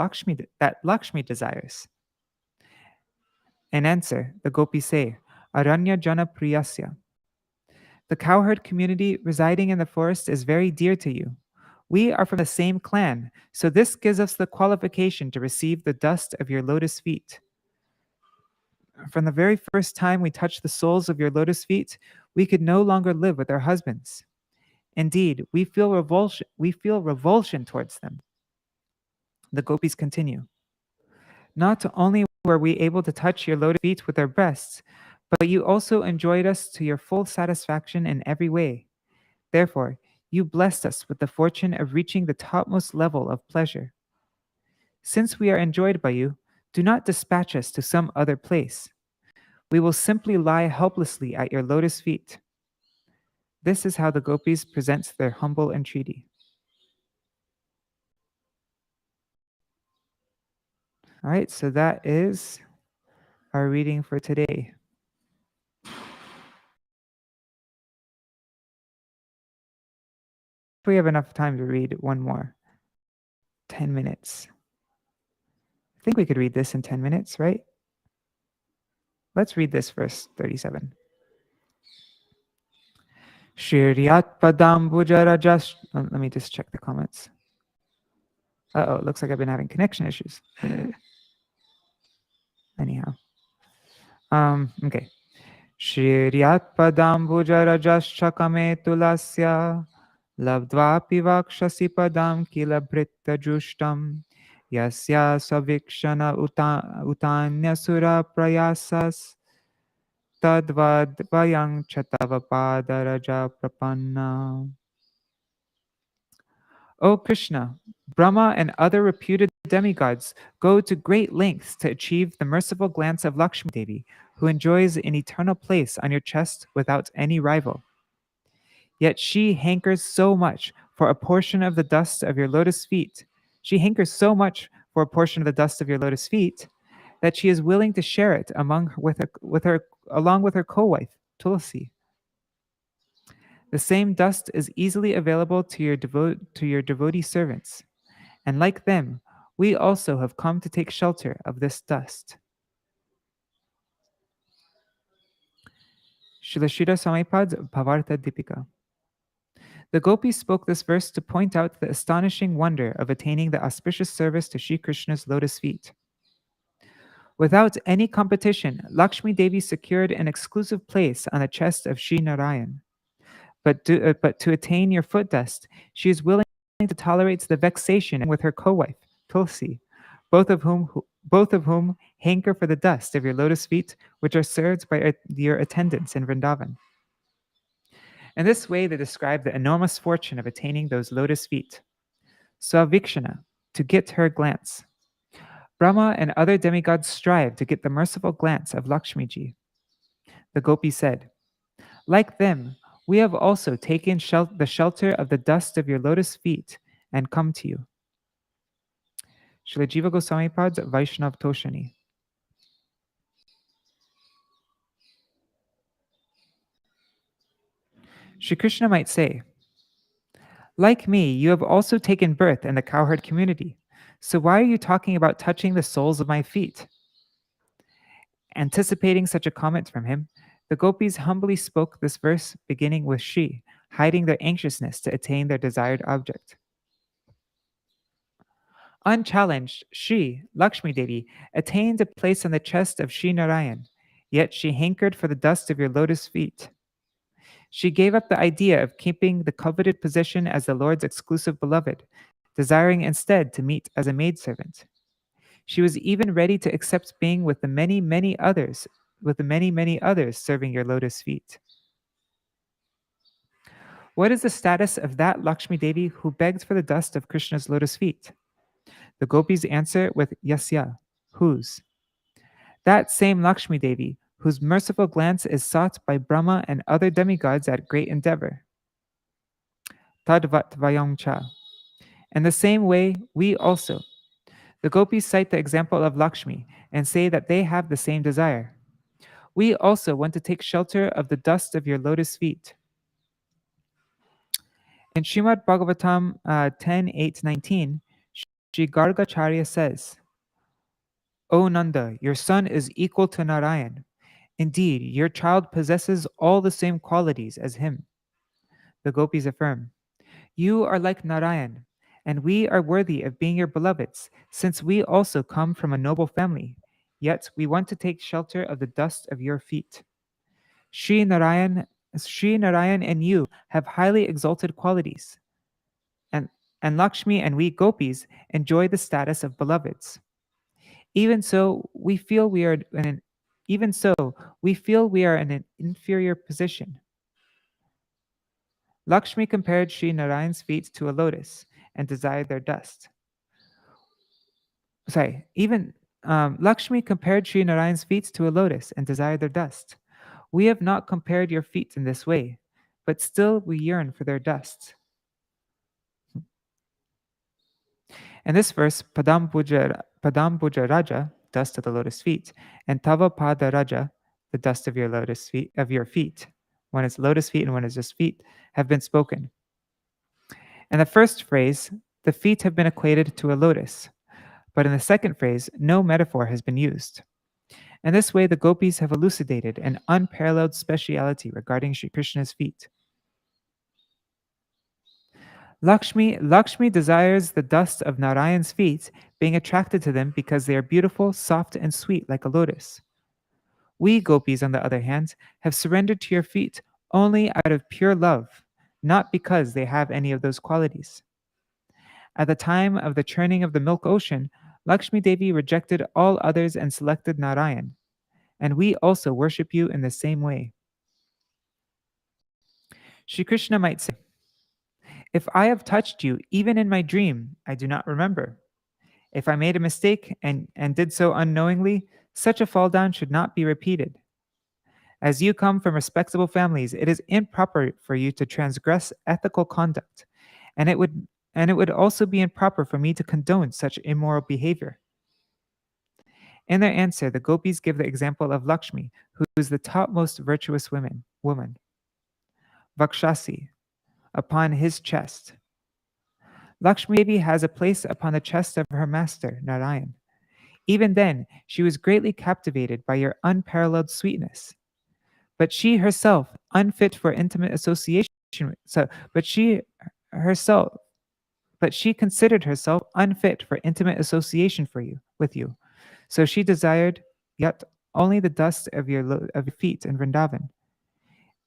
Lakshmi desires? In answer, the Gopis say, Aranya Jana Priyasya. The cowherd community residing in the forest is very dear to you. We are from the same clan, so this gives us the qualification to receive the dust of your lotus feet. From the very first time we touched the soles of your lotus feet, we could no longer live with our husbands. Indeed, we feel revulsion towards them. The Gopis continue. Not only were we able to touch your lotus feet with our breasts, but you also enjoyed us to your full satisfaction in every way. Therefore, you blessed us with the fortune of reaching the topmost level of pleasure. Since we are enjoyed by you, do not dispatch us to some other place. We will simply lie helplessly at your lotus feet. This is how the Gopis present their humble entreaty. All right, so that is our reading for today. We have enough time to read one more. 10 minutes. I think we could read this in 10 minutes, right? Let's read this verse 37. Shiryat padambujarajas. Let me just check the comments. Uh-oh, it looks like I've been having connection issues. Anyhow. Okay. Shiryat padambujarajas chakame tulasya labdvapi vakshasi padam kila britta jushtam yasya savikshana utanya sura prayasas tadvad vayang chatavapadaraja prapanna. O Krishna, Brahma and other reputed demigods go to great lengths to achieve the merciful glance of Lakshmi Devi, who enjoys an eternal place on your chest without any rival. Yet she hankers so much for a portion of the dust of your lotus feet. That she is willing to share it along with her co-wife, Tulsi. The same dust is easily available to your devotee servants, and like them, we also have come to take shelter of this dust. Śrīla Samaipad's Bhavarta Dipika. The Gopis spoke this verse to point out the astonishing wonder of attaining the auspicious service to Śrī Kṛṣṇa's lotus feet. Without any competition, Lakshmi Devi secured an exclusive place on the chest of Śrī Narayan. But to attain your foot dust, she is willing to tolerate the vexation with her co-wife, Tulsi, both of whom hanker for the dust of your lotus feet, which are served by your attendants in Vrindavan. In this way, they describe the enormous fortune of attaining those lotus feet. Svavikshana, to get her glance. Brahma and other demigods strive to get the merciful glance of Lakshmiji. The Gopi said, like them, we have also taken the shelter of the dust of your lotus feet and come to you. Śrīla Jīva Gosvāmī Pad's Vaishnav Toshani. Śrī Kṛṣṇa might say, like me, you have also taken birth in the cowherd community. So why are you talking about touching the soles of my feet? Anticipating such a comment from him, the gopis humbly spoke this verse beginning with Shri, hiding their anxiousness to attain their desired object. Unchallenged, Shri, Lakshmi Devi, attained a place on the chest of Shri Narayan, yet she hankered for the dust of your lotus feet. She gave up the idea of keeping the coveted position as the Lord's exclusive beloved, desiring instead to meet as a maidservant. She was even ready to accept being with the many others serving your lotus feet. What is the status of that Lakshmi Devi who begged for the dust of Krishna's lotus feet? The gopis answer with yasya, whose. That same Lakshmi Devi, whose merciful glance is sought by Brahma and other demigods at great endeavor. Tadvat vayamcha. In the same way, we also. The gopis cite the example of Lakshmi and say that they have the same desire. We also want to take shelter of the dust of your lotus feet. In Srimad Bhagavatam 10:8-19, Sri Gargacharya says, O Nanda, your son is equal to Narayan. Indeed, your child possesses all the same qualities as him. The gopis affirm, you are like Narayan, and we are worthy of being your beloveds, since we also come from a noble family. Yet we want to take shelter of the dust of your feet. Sri Narayan and you have highly exalted qualities, and Lakshmi and we gopis enjoy the status of beloveds. Even so, we feel we are in an inferior position. Lakshmi compared Sri Narayan's feet to a lotus and desired their dust. Lakshmi compared Sri Narayan's feet to a lotus and desired their dust. We have not compared your feet in this way, but still we yearn for their dust. In this verse, Padam Puja Raja, dust of the lotus feet, and Tava Pada Raja, the dust of your feet, one is lotus feet and one is just feet, have been spoken. In the first phrase, the feet have been equated to a lotus, but in the second phrase, no metaphor has been used. In this way, the gopis have elucidated an unparalleled speciality regarding Śrī Kṛṣṇa's feet. Lakshmi desires the dust of Narayan's feet, being attracted to them because they are beautiful, soft, and sweet like a lotus. We gopis, on the other hand, have surrendered to your feet only out of pure love, not because they have any of those qualities. At the time of the churning of the milk ocean, Lakshmi Devi rejected all others and selected Narayan, and we also worship you in the same way. Śrī Kṛṣṇa might say, if I have touched you even in my dream, I do not remember. If I made a mistake and did so unknowingly, such a fall down should not be repeated. As you come from respectable families, it is improper for you to transgress ethical conduct, and it would also be improper for me to condone such immoral behavior. In their answer, the gopis give the example of Lakshmi, who is the topmost virtuous woman, Vakshasi, upon his chest. Lakshmi Devi has a place upon the chest of her master, Narayan. Even then, she was greatly captivated by your unparalleled sweetness. But she herself, unfit for intimate association, but she considered herself unfit for intimate association with you. So she desired yet only the dust of your feet in Vrindavan.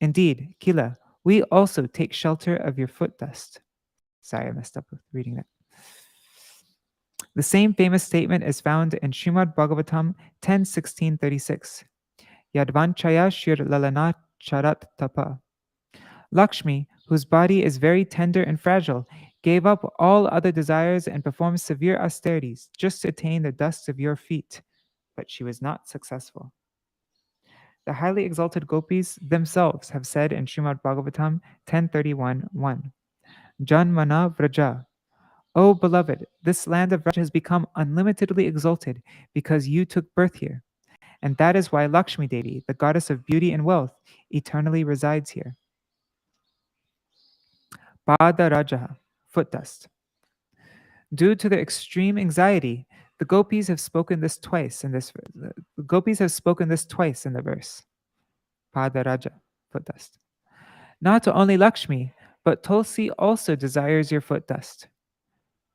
Indeed, Kila, we also take shelter of your foot dust. Sorry, I messed up with reading that. The same famous statement is found in Srimad Bhagavatam 10:16-36. Yadvanchaya shir lalana charat tapa. Lakshmi, whose body is very tender and fragile, gave up all other desires and performed severe austerities just to attain the dust of your feet, but she was not successful. The highly exalted gopis themselves have said in Srimad Bhagavatam 10:31-1, Janmana Vraja, O beloved, this land of Vraja has become unlimitedly exalted because you took birth here. And that is why Lakshmi Devi, the goddess of beauty and wealth, eternally resides here. Pada Raja, foot dust. Due to their extreme anxiety, The Gopīs have spoken this twice in this. The Gopīs have spoken this twice in the verse. Padaraja, foot dust. Not only Lakshmi, but Tulsi also desires your foot dust.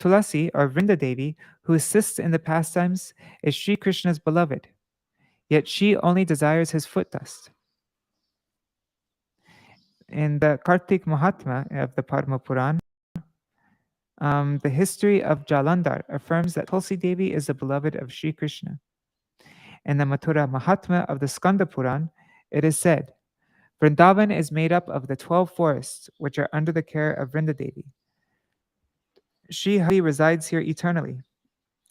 Tulasi, or Vrinda Devi, who assists in the pastimes, is Śrī Kṛṣṇa's beloved, yet she only desires his foot dust. In the Kartik Mahatma of the Padma Puran, the history of Jalandhar affirms that Tulsi Devi is the beloved of Śrī Kṛṣṇa. In the Mathura Mahatma of the Skanda Puran, it is said, Vrindavan is made up of the 12 forests which are under the care of Vrinda Devi. Shri Hari resides here eternally.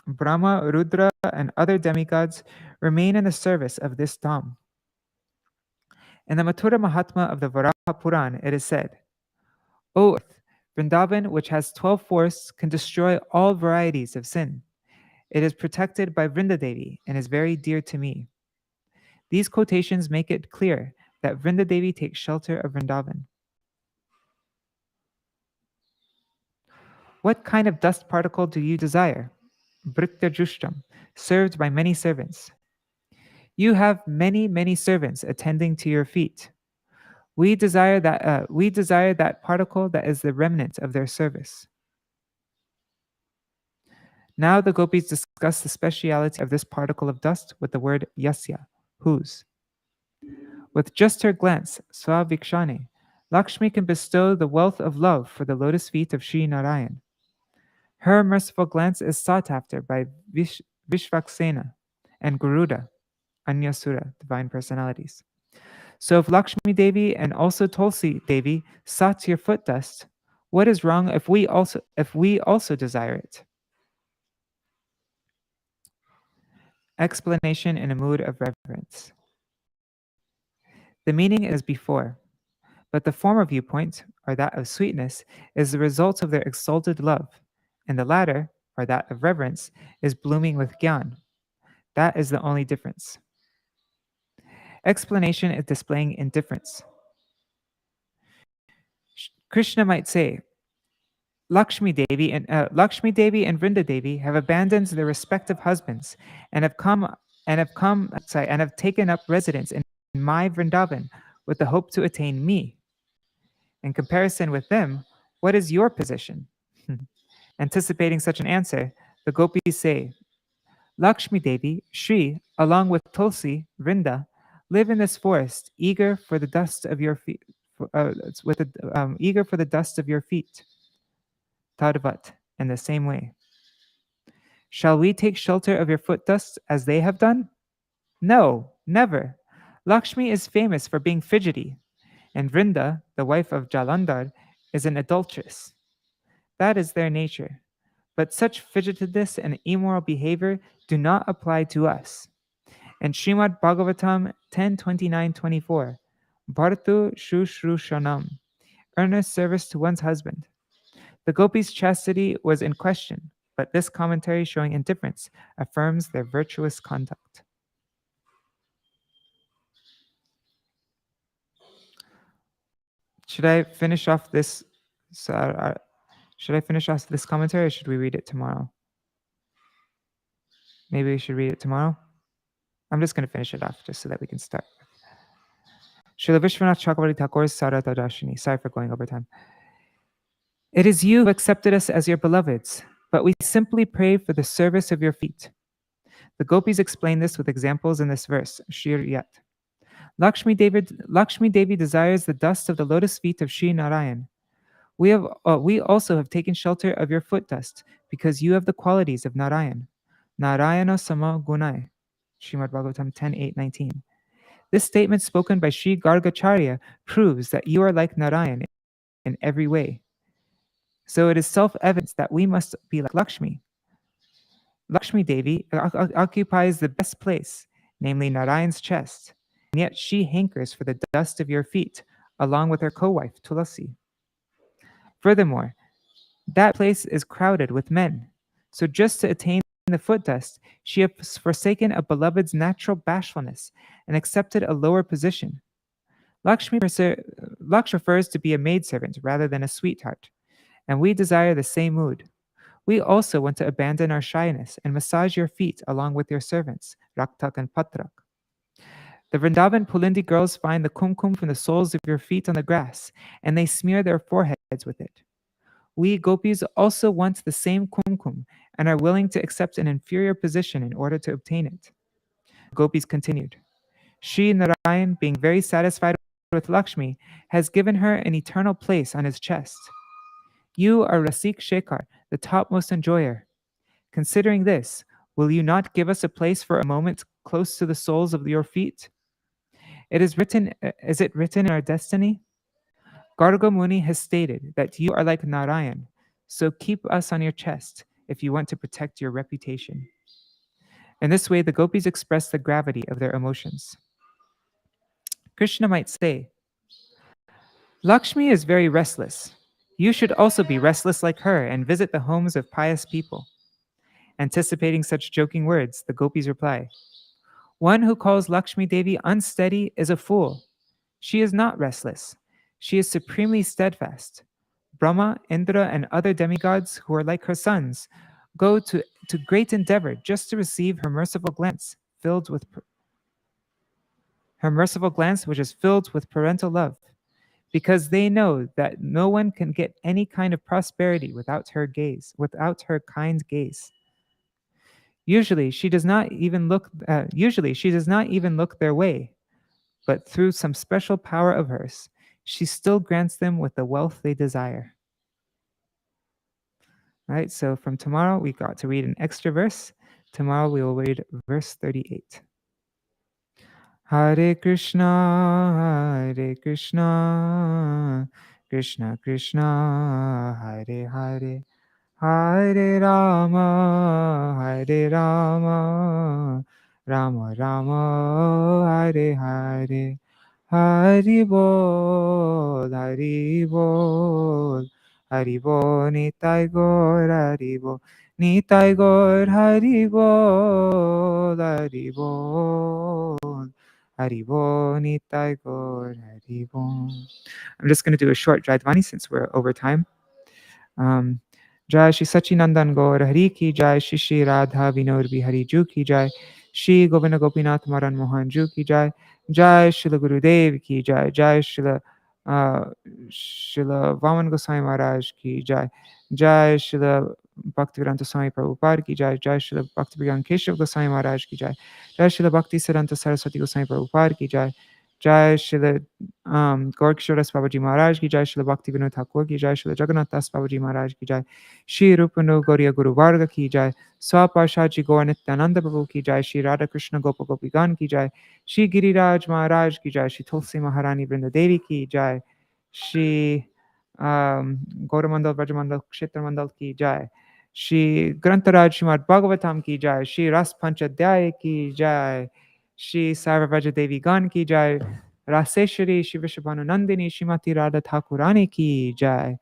Brahma, Rudra, and other demigods remain in the service of this Dham. In the Mathura Mahatma of the Varaha Puran, it is said, O earth, Vrindavan, which has 12 forests, can destroy all varieties of sin. It is protected by Vrinda Devi and is very dear to me. These quotations make it clear that Vrinda Devi takes shelter of Vrindavan. What kind of dust particle do you desire? Bhritya Jushtam, served by many servants. You have many, many servants attending to your feet. We desire that particle that is the remnant of their service. Now the Gopis discuss the speciality of this particle of dust with the word yasya, whose. With just her glance, Svavikshane, Lakshmi can bestow the wealth of love for the lotus feet of Sri Narayan. Her merciful glance is sought after by Viśvaksena and Garuda, Anyasura, divine personalities. So if Lakshmi Devi and also Tulsi Devi sought your foot dust, what is wrong if we also desire it? Explanation in a mood of reverence. The meaning is before, but the former viewpoint, or that of sweetness, is the result of their exalted love, and the latter, or that of reverence, is blooming with gyan. That is the only difference. Explanation is displaying indifference. Krishna might say, Lakshmi Devi and Vrinda Devi have abandoned their respective husbands and have taken up residence in my Vrindavan with the hope to attain me. In comparison with them, what is your position? Anticipating such an answer, the Gopis say, Lakshmi Devi, Shri, along with Tulsi, Vrinda, live in this forest, eager for the dust of your feet. Eager for the dust of your feet. Tadvat, in the same way. Shall we take shelter of your foot dust as they have done? No, never. Lakshmi is famous for being fidgety, and Vrinda, the wife of Jalandhar, is an adulteress. That is their nature. But such fidgetedness and immoral behavior do not apply to us. In Srimad Bhagavatam 10:29-24, Bhartu Shushrushanam, earnest service to one's husband. The Gopis' chastity was in question, but this commentary showing indifference affirms their virtuous conduct. Should I finish off this? Should I finish off this commentary, or should we read it tomorrow? Maybe we should read it tomorrow. I'm just going to finish it off just so that we can start. Śrīla Viśvanātha Cakravartī Thakur's Sarata Darshini. Sorry for going over time. It is you who accepted us as your beloveds, but we simply pray for the service of your feet. The Gopis explain this with examples in this verse, Shiriyat. Lakshmi Devi desires the dust of the lotus feet of Sri Narayan. We also have taken shelter of your foot dust because you have the qualities of Narayan. Narayana Sama Gunai. Srimad Bhagavatam 10:8-19. This statement spoken by Sri Gargacharya proves that you are like Narayan in every way. So it is self-evident that we must be like Lakshmi. Lakshmi Devi occupies the best place, namely Narayan's chest, and yet she hankers for the dust of your feet, along with her co-wife Tulasi. Furthermore, that place is crowded with men, so just to attain the foot dust, she has forsaken a beloved's natural bashfulness and accepted a lower position. Lakshmi prefers to be a maidservant rather than a sweetheart, and we desire the same mood. We also want to abandon our shyness and massage your feet along with your servants, Raktak and Patrak. The Vrindavan Pulindi girls find the kumkum from the soles of your feet on the grass, and they smear their foreheads with it. We Gopis also want the same kumkum and are willing to accept an inferior position in order to obtain it. Gopis continued. Śrī Narayan, being very satisfied with Lakshmi, has given her an eternal place on his chest. You are Rasik Shekhar, the topmost enjoyer. Considering this, will you not give us a place for a moment close to the soles of your feet? Is it written in our destiny? Garga Muni has stated that you are like Narayan, so keep us on your chest if you want to protect your reputation. In this way, the gopis express the gravity of their emotions. Krishna might say, Lakshmi is very restless. You should also be restless like her and visit the homes of pious people. Anticipating such joking words, the gopis reply, one who calls Lakshmi Devi unsteady is a fool. She is not restless. She is supremely steadfast. Brahma, Indra, and other demigods who are like her sons go to great endeavor just to receive her merciful glance, which is filled with parental love, because they know that no one can get any kind of prosperity without her kind gaze. Usually, she does not even look their way, but through some special power of hers, she still grants them with the wealth they desire. All right, so from tomorrow, we got to read an extra verse. Tomorrow, we will read verse 38. Hare Krishna, Krishna Krishna, Hare Hare, Hare Rama, Rama Rama, Hare Hare. Hari bol, Hari bol, Hari bol, Nitai Gaur, Hari bol, Nitai Gaur, Hari bol, Hari bol, Hari bol, Nitai Gaur, Hari bol. I'm just going to do a short Jaidvani since we're over time. Jai Shri Sachinandan Gaur Hari Ki Jai, Shri Shri Radha Vinod Bihari Ju Ki Jai, Shri Govinda Gopinath Maran Mohan Ju Ki Jai, Jai Srila Gurudev Ki Jai, Jai Srila Vaman Goswami Maharaj Ki Jai, Jai Srila Bhaktivedanta Swami Prabhupada Ki Jai, Jai Srila Bhaktivedanta Keshav Goswami Maharaj Ki Jai, Jai Srila Bhakti Siddhanta Saraswati Goswami Prabhupada Ki Jai, Jai Srila Gaurkishoras Babaji Maharaj Ki Jai, Srila Bhakti Vinod Thakur Ki Jai, Srila Jagannath Das Babaji Maharaj Ki Jai, Shri Rupanu Gauriya Guru Varga Ki Jai, Swaparshaji Gaur Nityananda Prabhu Ki Jai, Shri Radha Krishna Gopa Gopigan Ki Jai, Shri Giriraj Maharaj Ki Jai, Shri Tulsi Maharani Vrinda Devi Ki Jai, Shri Gauramandal Vrajamandal Kshetra Mandal Ki Jai, Shri Grantaraj Srimad Bhagavatam Ki Jai, Shri Rāsa-pañcādhyāyī Ki Jai, Shri Sarvaraja Devi Gan Ki Jai, Raseshwari Shri Vrishabhanunandini Srimati Radha Ṭhākurani Ki Jai,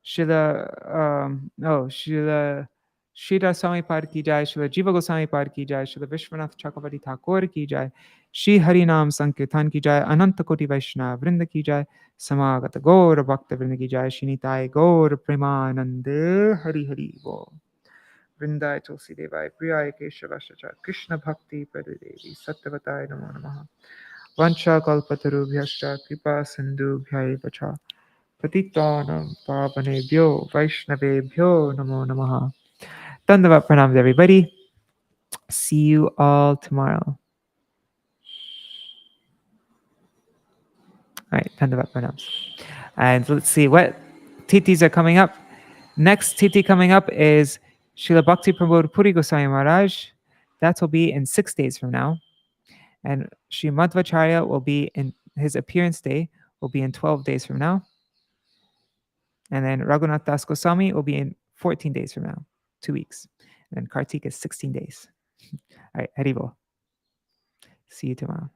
Śrīla Swāmī Pād Ki Jai, Śrīla Jīva Gosvāmī Pād Ki Jai, Śrīla Viśvanātha Cakravartī Ṭhākura Ki Jai, Shri Hari Nam Sankirtan Ki Jai, Ananta Koti Vaishnava Vrinda Ki Jai, Samagata Gaura Bhakta Vrinda Ki Jai, Shri Nitai Gaura Premanande, Hari Hari Bol. Vrindai Tulsi Devai Priyai Keshavashacha Krishna Bhakti Pradevi Sattvatai Namo Namaha Vancha Kalpatarubhyascha Kripa Sindhubhyai Vacha Patitanam Pavanebhyo Vaishnavebhyo Namo Namaha. Dandavat pranams, everybody. See you all tomorrow. All right, Dandavat pranams. And let's see what titis are coming up. Next titi coming up is Srila Bhakti Pramod Puri Goswami Maharaj. That will be in 6 days from now. And Sri Madhvacharya will be in his appearance day will be in 12 days from now. And then Raghunath Das Goswami will be in 14 days from now, 2 weeks. And then Kartik is 16 days. All right, Haribol. See you tomorrow.